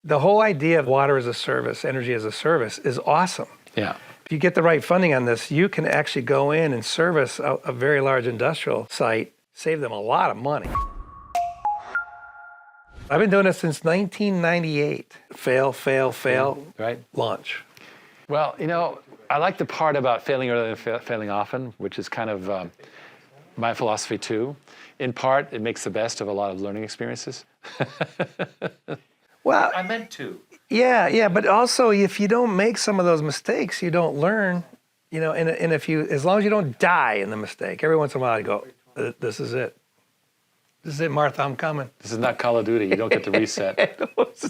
The whole idea of water as a service, energy as a service is awesome. Yeah. If you get the right funding on this, you can actually go in and service a very large industrial site, save them a lot of money. I've been doing this since 1998. Fail, fail, fail, Right. launch. Well, I like the part about failing early and failing often, which is kind of my philosophy too. In part, it makes the best of a lot of learning experiences. Well, I meant to. yeah, but also if you don't make some of those mistakes, you don't learn, and if you, as long as you don't die in the mistake, every once in a while you go, this is it. This is it, Martha, I'm coming. This is not Call of Duty. You don't get to reset.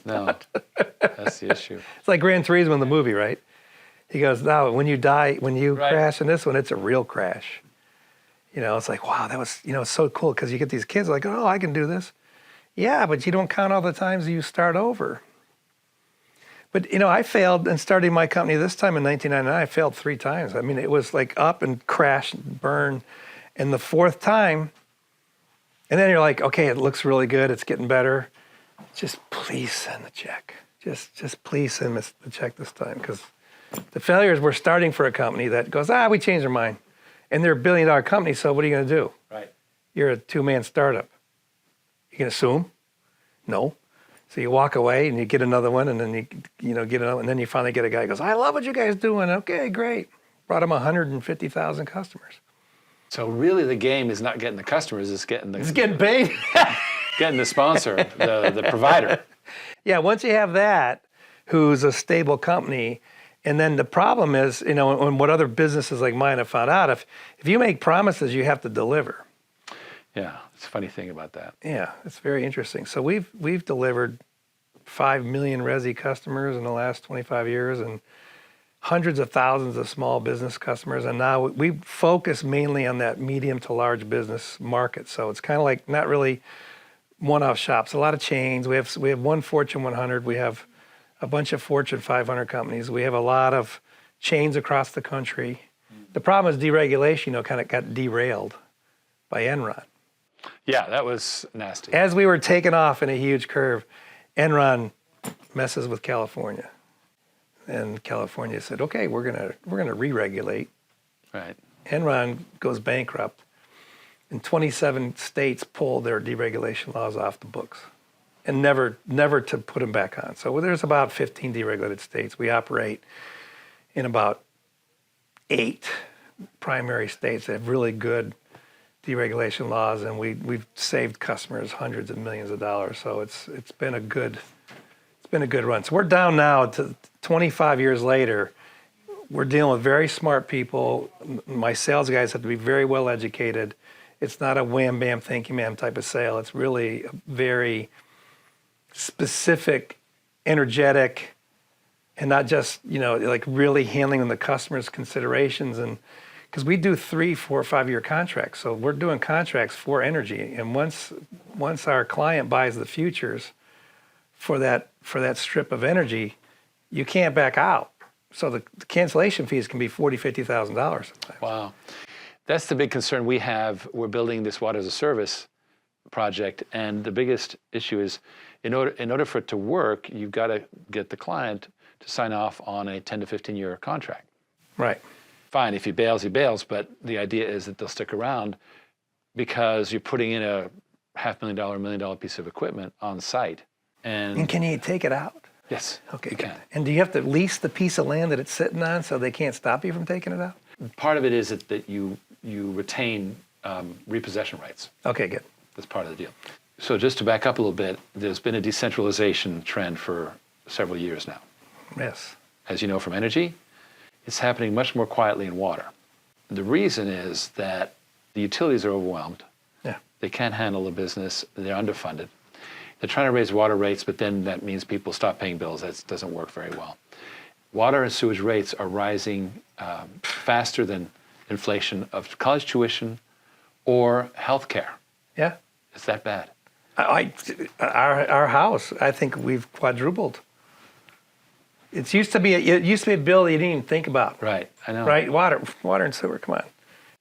No, that's the issue. It's like Gran Turismo in the movie, right? He goes, no, when you die, when you Right. crash in this one, it's a real crash. It's like, wow, that was, it's so cool because you get these kids like, oh, I can do this. Yeah, but you don't count all the times you start over. But, I failed in starting my company this time in 1999. I failed 3 times. I mean, it was like up and crash and burn. And the 4th time, and then you're like, okay, it looks really good. It's getting better. Just please send the check. Just please send us the check this time. Because the failures were starting for a company that goes, we changed our mind. And they're a $1 billion company, so what are you going to do? Right. You're a 2-man startup. You going to sue them? No. So you walk away and you get another one, and then you get another, and then you finally get a guy who goes, I love what you guys are doing. Okay, great. Brought him 150,000 customers. So really, the game is not getting the customers; it's getting It's getting paid. getting the sponsor, the provider. Yeah, once you have that, who's a stable company, and then the problem is, and what other businesses like mine have found out, if you make promises, you have to deliver. Yeah, it's a funny thing about that. Yeah, it's very interesting. So we've delivered 5 million Resi customers in the last 25 years, and hundreds of thousands of small business customers. And now we focus mainly on that medium to large business market. So it's kind of like not really one-off shops. A lot of chains. We have one Fortune 100. We have a bunch of Fortune 500 companies. We have a lot of chains across the country. The problem is deregulation, kind of got derailed by Enron. Yeah, that was nasty. As we were taking off in a huge curve, Enron messes with California. And California said, okay, we're gonna re-regulate. Right. Enron goes bankrupt, and 27 states pull their deregulation laws off the books, and never to put them back on. So there's about 15 deregulated states. We operate in about 8 primary states that have really good deregulation laws, and we've saved customers hundreds of millions of dollars. So it's been a good run. So we're down now to 25 years later. We're dealing with very smart people. My sales guys have to be very well educated. It's not a wham bam thank you ma'am type of sale. It's really a very specific, energetic, and not just like really handling the customer's considerations. And because we do 3, 4, 5-year contracts, so we're doing contracts for energy. And once our client buys the futures for that strip of energy, you can't back out. So the cancellation fees can be $40,000, $50,000 sometimes. Wow. That's the big concern we have. We're building this water as a service project, and the biggest issue is in order for it to work, you've got to get the client to sign off on a 10 to 15-year contract. Right. Fine, if he bails, he bails, but the idea is that they'll stick around because you're putting in a $500,000, $1 million piece of equipment on site. And can you take it out? Yes, Okay, you good. can. And do you have to lease the piece of land that it's sitting on so they can't stop you from taking it out? Part of it is that you retain repossession rights. Okay, good. That's part of the deal. So just to back up a little bit, there's been a decentralization trend for several years now. Yes. As you know from energy, it's happening much more quietly in water. The reason is that the utilities are overwhelmed. Yeah. They can't handle the business. They're underfunded. They're trying to raise water rates, but then that means people stop paying bills. That doesn't work very well. Water and sewage rates are rising faster than inflation of college tuition or health care. Yeah. It's that bad. Our house, I think we've quadrupled. It used to be a bill that you didn't even think about. Right, I know. Right, water and sewer. Come on.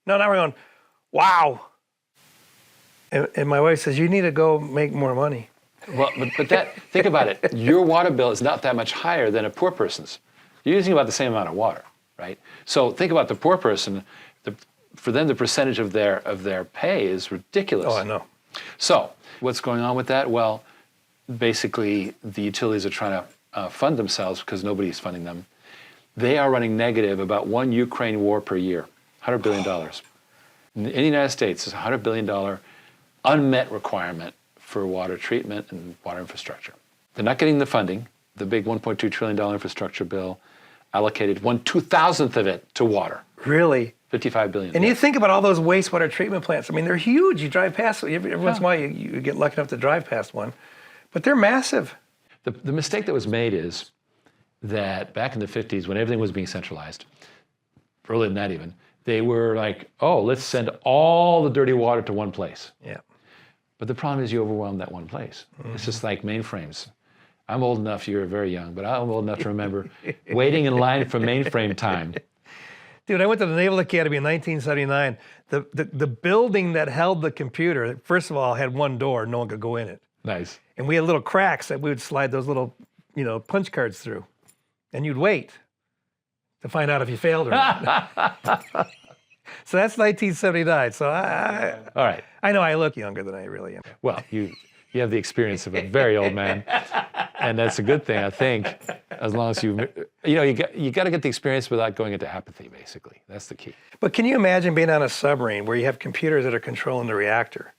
No, now we're going, wow. And my wife says, you need to go make more money. Well, but think about it. Your water bill is not that much higher than a poor person's. You're using about the same amount of water, right? So think about the poor person. For them, the percentage of their pay is ridiculous. Oh, I know. So what's going on with that? Well, basically, the utilities are trying to fund themselves because nobody's funding them. They are running negative about one Ukraine war per year, $100 billion. In the United States, there's a $100 billion unmet requirement for water treatment and water infrastructure. They're not getting the funding. The big $1.2 trillion infrastructure bill allocated 1/2000th of it to water. Really? $55 billion. And you think about all those wastewater treatment plants. I mean, they're huge. You drive past, every once in a while you get lucky enough to drive past one, but they're massive. The mistake that was made is that back in the 50s, when everything was being centralized, earlier than that even, they were like, oh, let's send all the dirty water to one place. Yeah. But the problem is you overwhelm that one place. Mm-hmm. It's just like mainframes. I'm old enough, you're very young, but I'm old enough to remember waiting in line for mainframe time. Dude, I went to the Naval Academy in 1979. The building that held the computer, first of all, had one door. No one could go in it. Nice. And we had little cracks that we would slide those little, punch cards through. And you'd wait to find out if you failed or not. So that's 1979. So all right. I know I look younger than I really am. Well, you have the experience of a very old man. And that's a good thing, I think, as long as you got to get the experience without going into apathy, basically. That's the key. But can you imagine being on a submarine where you have computers that are controlling the reactor?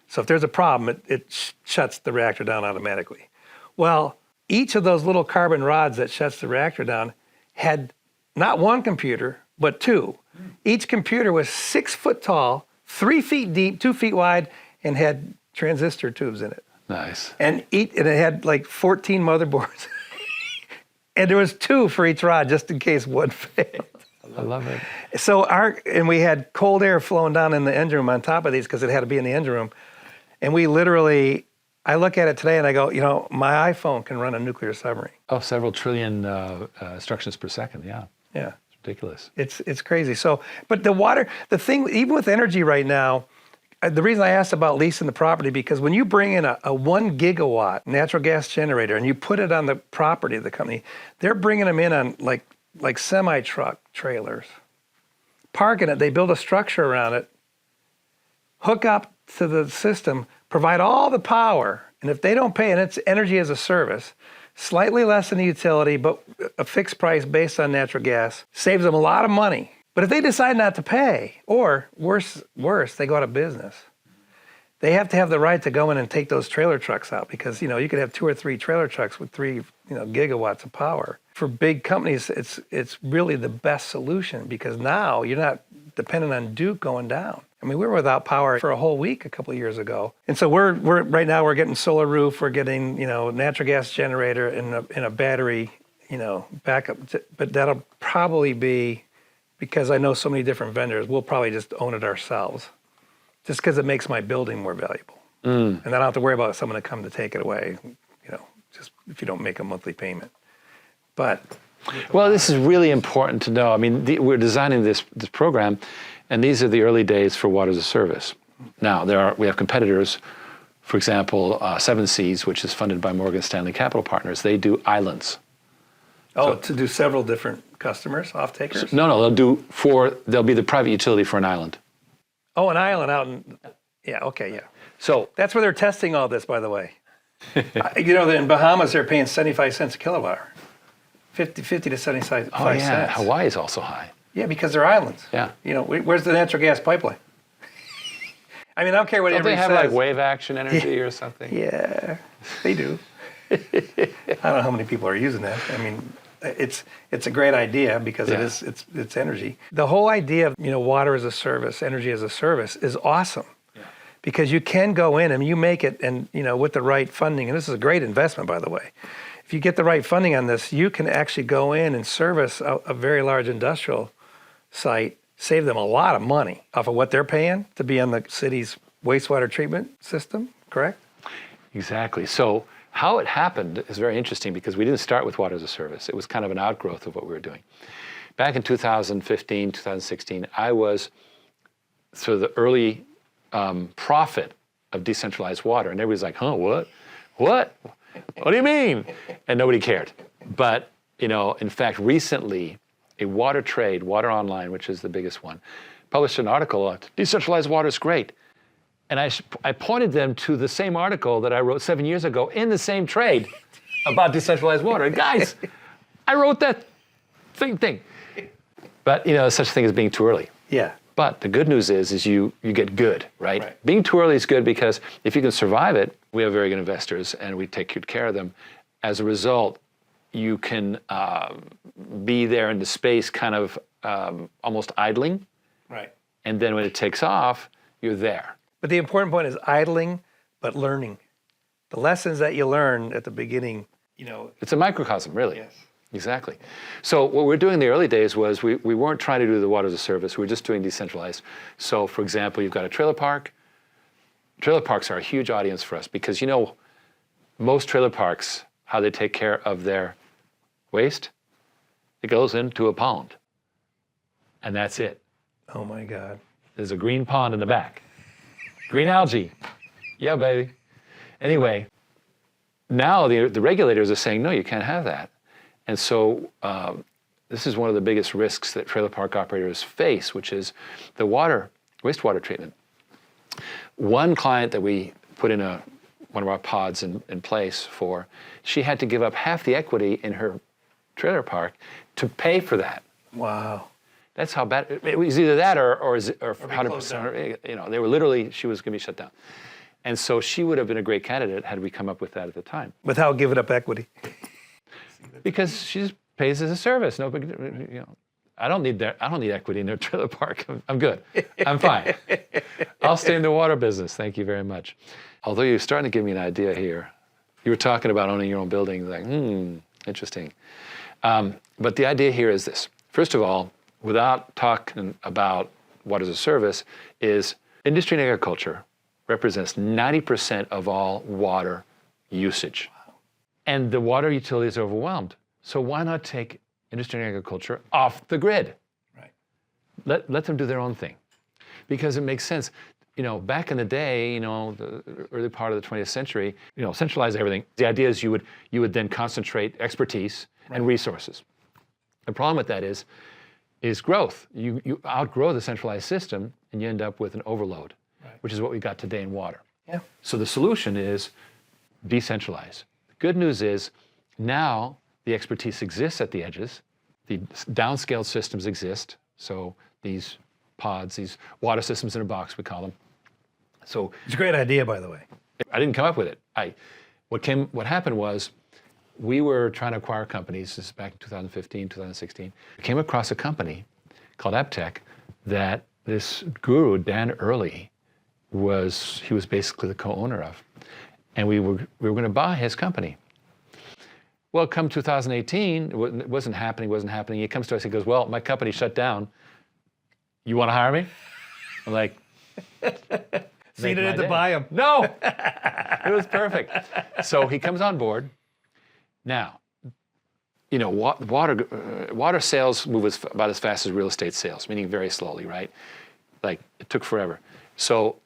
So if there's a problem, it shuts the reactor down automatically. Well, each of those little carbon rods that shuts the reactor down had not one computer, but two. Each computer was 6 foot tall, 3 feet deep, 2 feet wide, and had transistor tubes in it. Nice. And it had like 14 motherboards. And there was 2 for each rod, just in case one failed. I love it. So and we had cold air flowing down in the engine room on top of these because it had to be in the engine room. And we literally, I look at it today and I go, my iPhone can run a nuclear submarine. Oh, several trillion instructions per second, yeah. Yeah. It's ridiculous. It's crazy. So, but the thing, even with energy right now, the reason I asked about leasing the property, because when you bring in a 1 gigawatt natural gas generator and you put it on the property of the company, they're bringing them in on like semi-truck trailers, parking it, they build a structure around it, hook up to the system, provide all the power, and if they don't pay, and it's energy as a service, slightly less than the utility, but a fixed price based on natural gas, saves them a lot of money. But if they decide not to pay, or worse, they go out of business, they have to have the right to go in and take those trailer trucks out because, you could have 2 or 3 trailer trucks with 3, gigawatts of power. For big companies, it's really the best solution because now you're not dependent on Duke going down. I mean, we were without power for a whole week a couple of years ago. And so we're right now we're getting solar roof, we're getting, natural gas generator and a battery, backup. But that'll probably be, because I know so many different vendors, we'll probably just own it ourselves. Just because it makes my building more valuable. And I don't have to worry about someone to come to take it away, just if you don't make a monthly payment. But well, this is really important to know. I mean, we're designing this program, and these are the early days for water as a service. Now, we have competitors, for example, 7 Seas, which is funded by Morgan Stanley Capital Partners. They do islands. Oh, to do several different customers, off-takers? No, they'll be the private utility for an island. Oh, an island out in, yeah, okay, yeah. So that's where they're testing all this, by the way. In Bahamas, they're paying 75 cents a kilowatt hour. 50 to 75 cents. Oh, yeah, Hawaii is also high. Yeah, because they're islands. Yeah. Where's the natural gas pipeline? I mean, I don't care what anybody says. Don't they have like wave action energy or something? Yeah, they do. I don't know how many people are using that. I mean, it's a great idea because it's energy. The whole idea of water as a service, energy as a service is awesome. Yeah. Because you can go in and you make it and with the right funding, and this is a great investment, by the way. If you get the right funding on this, you can actually go in and service a very large industrial site, save them a lot of money off of what they're paying to be on the city's wastewater treatment system, correct? Exactly. So how it happened is very interesting because we didn't start with water as a service. It was kind of an outgrowth of what we were doing. Back in 2015, 2016, I was sort of the early prophet of decentralized water. And everybody's like, huh, what? What? What do you mean? And nobody cared. But, in fact, recently, a water trade, Water Online, which is the biggest one, published an article on decentralized water is great. And I pointed them to the same article that I wrote 7 years ago in the same trade about decentralized water. Guys, I wrote that same thing. But, such a thing as being too early. Yeah. But the good news is you get good, right? Being too early is good because if you can survive it, we have very good investors and we take good care of them. As a result, you can be there in the space kind of almost idling. Right. And then when it takes off, you're there. But the important point is idling, but learning. The lessons that you learn at the beginning, It's a microcosm, really. Yes. Exactly. So what we're doing in the early days was we weren't trying to do the water as a service. We were just doing decentralized. So, for example, you've got a trailer park. Trailer parks are a huge audience for us because, most trailer parks, how they take care of their waste, it goes into a pond. And that's it. Oh, my God. There's a green pond in the back. Green algae. Yeah, baby. Anyway, now the regulators are saying, no, you can't have that. And so this is one of the biggest risks that trailer park operators face, which is the wastewater treatment. One client that we put in one of our pods in place for, she had to give up half the equity in her trailer park to pay for that. Wow. That's how bad it was. Either that or 100%. They were literally, she was going to be shut down. And so she would have been a great candidate had we come up with that at the time. Without giving up equity. Because she just pays as a service. No, I don't need that. I don't need equity in their trailer park. I'm good. I'm fine. I'll stay in the water business. Thank you very much. Although you're starting to give me an idea here. You were talking about owning your own building. Like, interesting. But the idea here is this. First of all, without talking about water as a service, is industry and agriculture represents 90% of all water usage. And the water utilities are overwhelmed. So why not take industry and agriculture off the grid? Right. Let them do their own thing. Because it makes sense. Back in the day, the early part of the 20th century, centralize everything. The idea is you would then concentrate expertise and resources. The problem with that is growth. You outgrow the centralized system and you end up with an overload, which is what we got today in water. Yeah. So the solution is decentralize. The good news is now the expertise exists at the edges. The downscaled systems exist. So these pods, these water systems in a box, we call them. So It's a great idea, by the way. I didn't come up with it. What happened was we were trying to acquire companies. This is back in 2015, 2016. We came across a company called Eptech that this guru, Dan Early, was basically the co-owner of. And we were going to buy his company. Well, come 2018, it wasn't happening. He comes to us, he goes, well, my company shut down. You want to hire me? I'm like, So you didn't have to buy him. No, it was perfect. So he comes on board. Now, water sales move about as fast as real estate sales, meaning very slowly, right? Like it took forever. So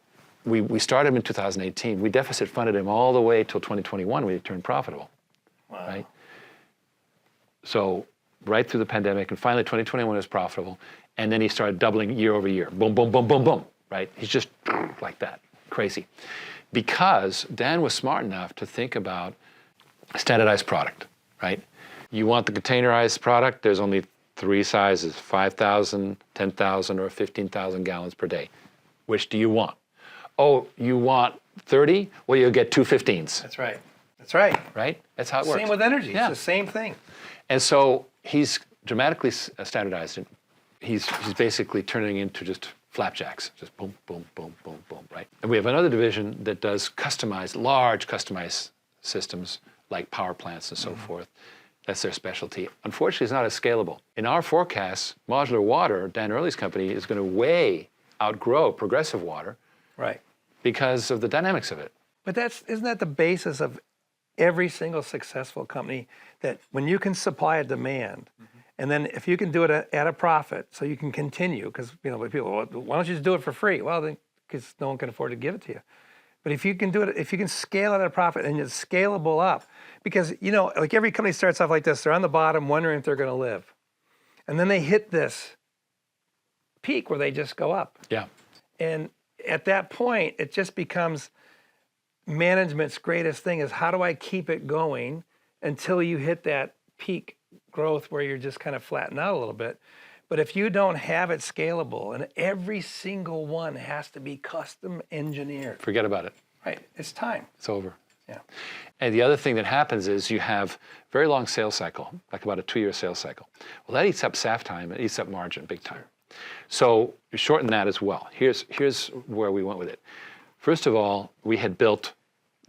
we started him in 2018. We deficit funded him all the way till 2021. We turned profitable, right? So right through the pandemic, and finally 2021 was profitable, and then he started doubling year over year. Boom, boom, boom, boom, boom, right? He's just like that, crazy. Because Dan was smart enough to think about standardized product, right? You want the containerized product, there's only 3 sizes, 5,000, 10,000, or 15,000 gallons per day. Which do you want? Oh, you want 30? Well, you'll get 2 15s. That's right. That's right. Right? That's how it works. Same with energy. Yeah. It's the same thing. And so he's dramatically standardized it. He's basically turning into just flapjacks, just boom, boom, boom, boom, boom, right? And we have another division that does large customized systems like power plants and so forth. That's their specialty. Unfortunately, it's not as scalable. In our forecasts, modular water, Dan Early's company, is going to way outgrow progressive water, Right. because of the dynamics of it. But isn't that the basis of every single successful company, that when you can supply a demand, and then if you can do it at a profit, so you can continue, because people, well, why don't you just do it for free? Well, because no one can afford to give it to you. But if you can do it, if you can scale it at a profit and it's scalable up, because, like every company starts off like this, they're on the bottom wondering if they're going to live. And then they hit this peak where they just go up. Yeah. And at that point, it just becomes management's greatest thing is how do I keep it going until you hit that peak growth where you're just kind of flattened out a little bit. But if you don't have it scalable, and every single one has to be custom engineered. Forget about it. Right, it's time. It's over. Yeah. And the other thing that happens is you have very long sales cycle, like about a 2-year sales cycle. Well, that eats up staff time, it eats up margin big time. So you shorten that as well. Here's where we went with it. First of all, we had built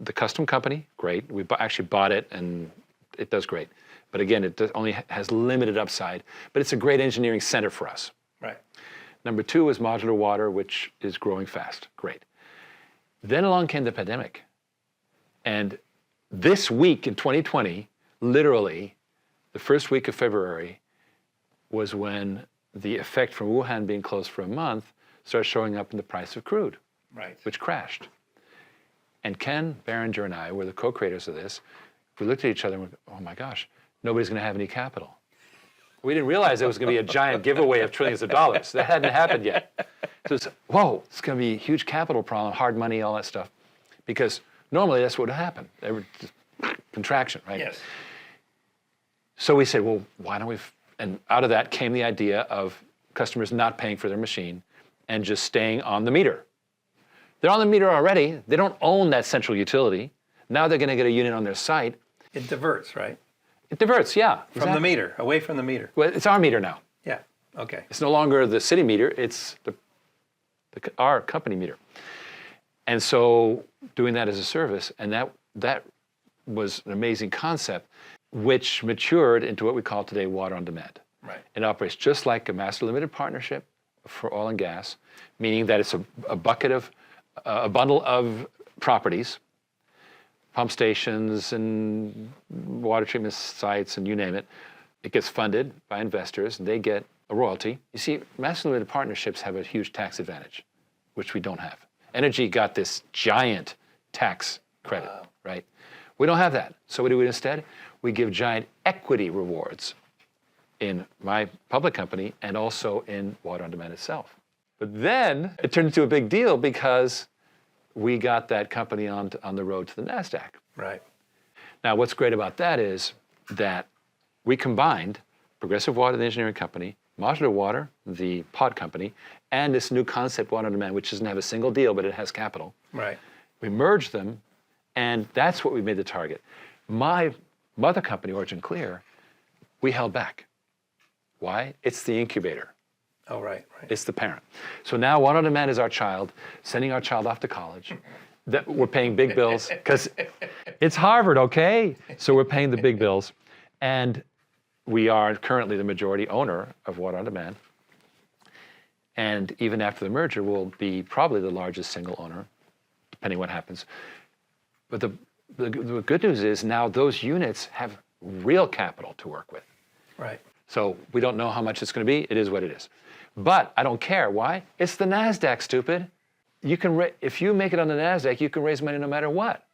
the custom company, great. We actually bought it and it does great. But again, it only has limited upside, but it's a great engineering center for us. Right. Number 2 is modular water, which is growing fast, great. Then along came the pandemic. And this week in 2020, literally the first week of February was when the effect from Wuhan being closed for a month started showing up in the price of crude, Right. which crashed. And Ken Berenger and I were the co-creators of this. We looked at each other and went, oh my gosh, nobody's going to have any capital. We didn't realize it was going to be a giant giveaway of trillions of dollars. That hadn't happened yet. So it's, whoa, it's going to be a huge capital problem, hard money, all that stuff. Because normally that's what would happen. Contraction, right? Yes. So we said, well, why don't we, and out of that came the idea of customers not paying for their machine and just staying on the meter. They're on the meter already. They don't own that central utility. Now they're going to get a unit on their site. It diverts, right? It diverts, yeah. From the meter, away from the meter. Well, it's our meter now. Yeah, okay. It's no longer the city meter, it's our company meter. And so doing that as a service, and that was an amazing concept, which matured into what we call today water on demand. Right. It operates just like a master limited partnership for oil and gas, meaning that it's a bundle of properties, pump stations and water treatment sites and you name it. It gets funded by investors and they get a royalty. You see, master limited partnerships have a huge tax advantage, which we don't have. Energy got this giant tax credit, right? We don't have that. So what do we do instead? We give giant equity rewards in my public company and also in Water on Demand itself. But then it turned into a big deal because we got that company on the road to the NASDAQ. Right. Now, what's great about that is that we combined Progressive Water, the engineering company, Modular Water, the pod company, and this new concept, Water on Demand, which doesn't have a single deal, but it has capital. Right. We merged them, and that's what we made the target. My mother company, Origin Clear, we held back. Why? It's the incubator. Oh, right. It's the parent. So now Water on Demand is our child, sending our child off to college. That we're paying big bills because it's Harvard, okay? So we're paying the big bills. And we are currently the majority owner of Water on Demand. And even after the merger, we'll be probably the largest single owner, depending what happens. But the good news is now those units have real capital to work with. Right. So we don't know how much it's going to be. It is what it is. But I don't care. Why? It's the NASDAQ, stupid. You can if you make it on the NASDAQ, you can raise money no matter what.